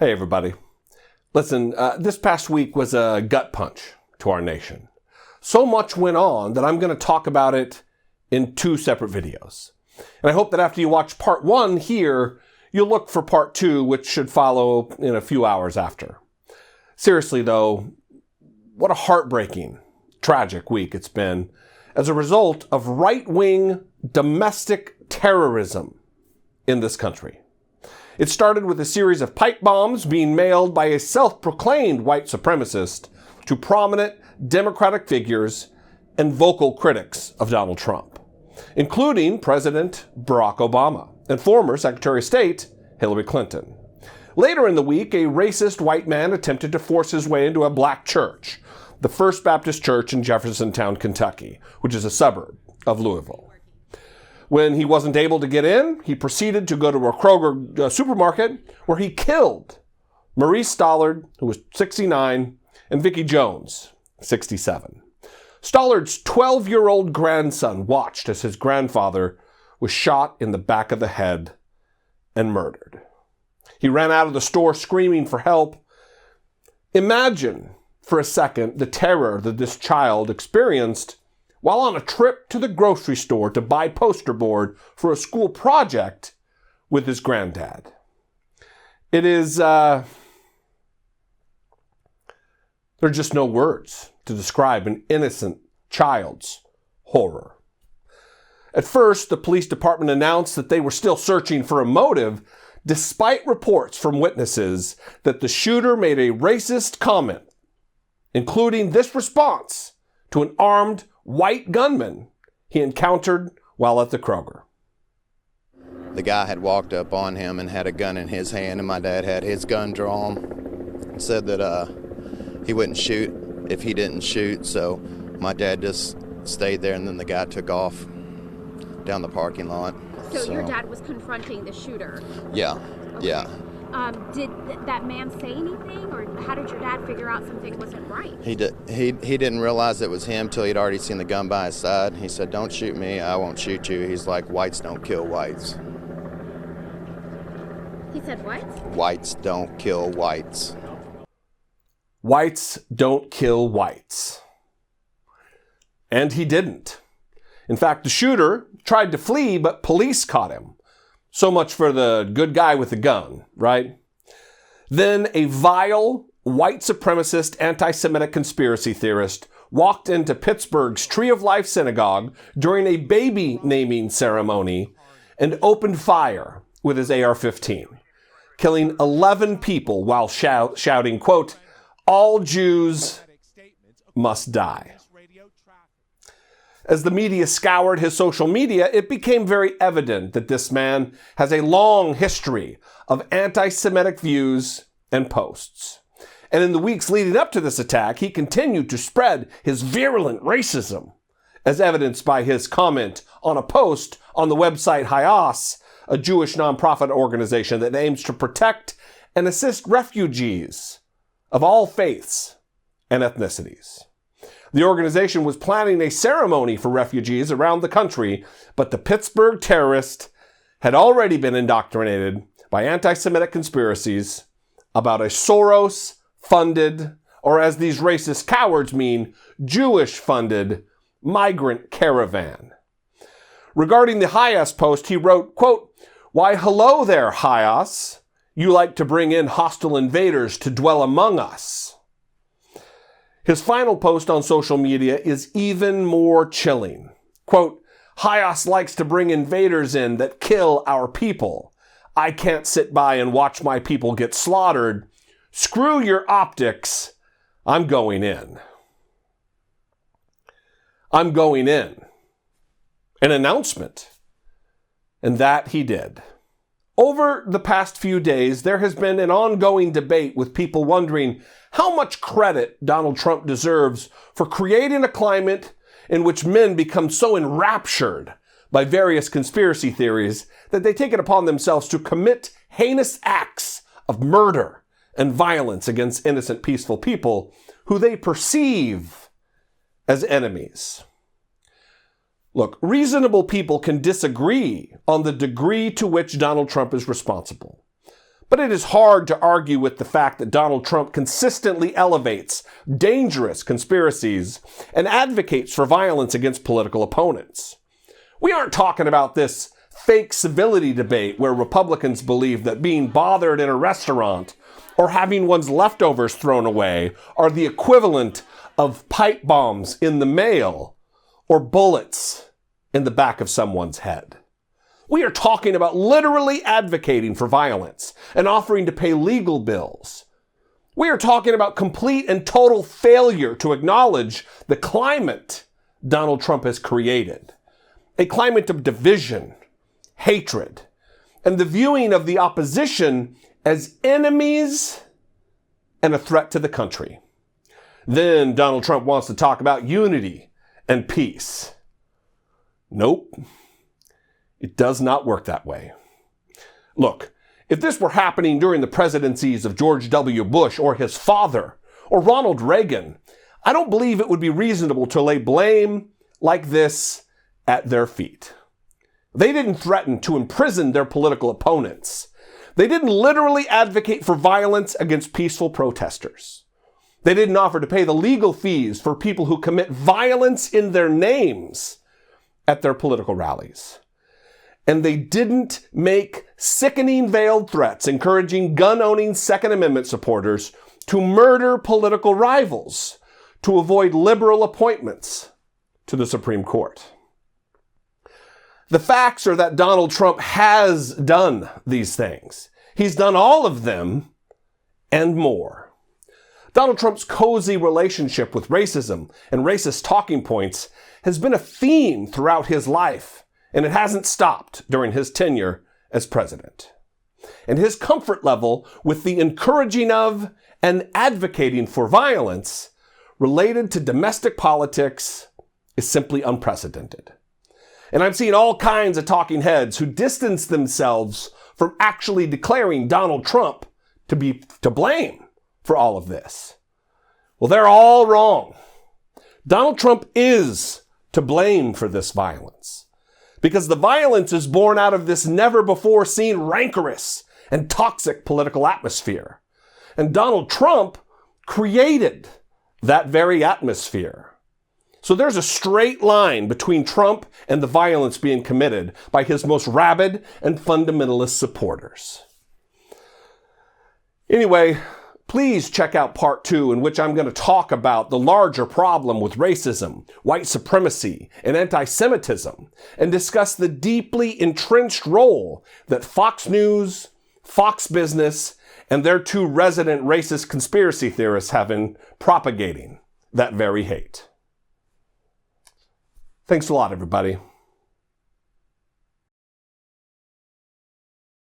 Hey, everybody. Listen, this past week was a gut punch to our nation. So much went on that I'm going to talk about it in two separate videos. And I hope that after you watch part one here, you'll look for part two, which should follow in a few hours after. Seriously, though, what a heartbreaking, tragic week it's been as a result of right-wing domestic terrorism in this country. It started with a series of pipe bombs being mailed by a self-proclaimed white supremacist to prominent Democratic figures and vocal critics of Donald Trump, including President Barack Obama and former Secretary of State Hillary Clinton. Later in the week, a racist white man attempted to force his way into a black church, the First Baptist Church in Jeffersontown, Kentucky, which is a suburb of Louisville. When he wasn't able to get in, he proceeded to go to a Kroger supermarket where he killed Maurice Stollard, who was 69, and Vicki Jones, 67. Stollard's 12-year-old grandson watched as his grandfather was shot in the back of the head and murdered. He ran out of the store screaming for help. Imagine for a second the terror that this child experienced while on a trip to the grocery store to buy poster board for a school project with his granddad. It is, there are just no words to describe an innocent child's horror. At first, the police department announced that they were still searching for a motive, despite reports from witnesses that the shooter made a racist comment, including this response to an armed white gunman he encountered while at the Kroger. The guy had walked up on him and had a gun in his hand, and my dad had his gun drawn. Said that he wouldn't shoot if he didn't shoot, so my dad just stayed there, and then the guy took off down the parking lot. So your dad was confronting the shooter? Yeah, okay. Yeah. Did that man say anything, or how did your dad figure out something wasn't right? He didn't realize it was him till he'd already seen the gun by his side. He said, "Don't shoot me, I won't shoot you." He's like, "Whites don't kill whites." He said what? Whites don't kill whites. Whites don't kill whites. And he didn't. In fact, the shooter tried to flee, but police caught him. So much for the good guy with the gun, right? Then a vile, white supremacist, anti-Semitic conspiracy theorist walked into Pittsburgh's Tree of Life synagogue during a baby naming ceremony and opened fire with his AR-15, killing 11 people while shouting, quote, "All Jews must die." As the media scoured his social media, it became very evident that this man has a long history of anti-Semitic views and posts. And in the weeks leading up to this attack, he continued to spread his virulent racism, as evidenced by his comment on a post on the website Hayas, a Jewish nonprofit organization that aims to protect and assist refugees of all faiths and ethnicities. The organization was planning a ceremony for refugees around the country, but the Pittsburgh terrorist had already been indoctrinated by anti-Semitic conspiracies about a Soros-funded, or as these racist cowards mean, Jewish-funded migrant caravan. Regarding the Hayas post, he wrote, quote, "Why, hello there, Hayas. You like to bring in hostile invaders to dwell among us." His final post on social media is even more chilling. Quote, "Hayas likes to bring invaders in that kill our people. I can't sit by and watch my people get slaughtered. Screw your optics. I'm going in." I'm going in. An announcement. And that he did. Over the past few days, there has been an ongoing debate with people wondering how much credit Donald Trump deserves for creating a climate in which men become so enraptured by various conspiracy theories that they take it upon themselves to commit heinous acts of murder and violence against innocent, peaceful people who they perceive as enemies. Look, reasonable people can disagree on the degree to which Donald Trump is responsible. But it is hard to argue with the fact that Donald Trump consistently elevates dangerous conspiracies and advocates for violence against political opponents. We aren't talking about this fake civility debate where Republicans believe that being bothered in a restaurant or having one's leftovers thrown away are the equivalent of pipe bombs in the mail or bullets in the back of someone's head. We are talking about literally advocating for violence and offering to pay legal bills. We are talking about complete and total failure to acknowledge the climate Donald Trump has created. A climate of division, hatred, and the viewing of the opposition as enemies and a threat to the country. Then Donald Trump wants to talk about unity and peace. Nope. It does not work that way. Look, if this were happening during the presidencies of George W. Bush or his father or Ronald Reagan, I don't believe it would be reasonable to lay blame like this at their feet. They didn't threaten to imprison their political opponents. They didn't literally advocate for violence against peaceful protesters. They didn't offer to pay the legal fees for people who commit violence in their names at their political rallies. And they didn't make sickening veiled threats encouraging gun-owning Second Amendment supporters to murder political rivals to avoid liberal appointments to the Supreme Court. The facts are that Donald Trump has done these things. He's done all of them and more. Donald Trump's cozy relationship with racism and racist talking points has been a theme throughout his life, and it hasn't stopped during his tenure as president. And his comfort level with the encouraging of and advocating for violence related to domestic politics is simply unprecedented. And I've seen all kinds of talking heads who distance themselves from actually declaring Donald Trump to be to blame for all of this. Well, they're all wrong. Donald Trump is to blame for this violence, because the violence is born out of this never-before-seen rancorous and toxic political atmosphere. And Donald Trump created that very atmosphere. So there's a straight line between Trump and the violence being committed by his most rabid and fundamentalist supporters. Anyway, please check out part 2, in which I'm going to talk about the larger problem with racism, white supremacy, and anti-Semitism, and discuss the deeply entrenched role that Fox News, Fox Business, and their 2 resident racist conspiracy theorists have in propagating that very hate. Thanks a lot, everybody.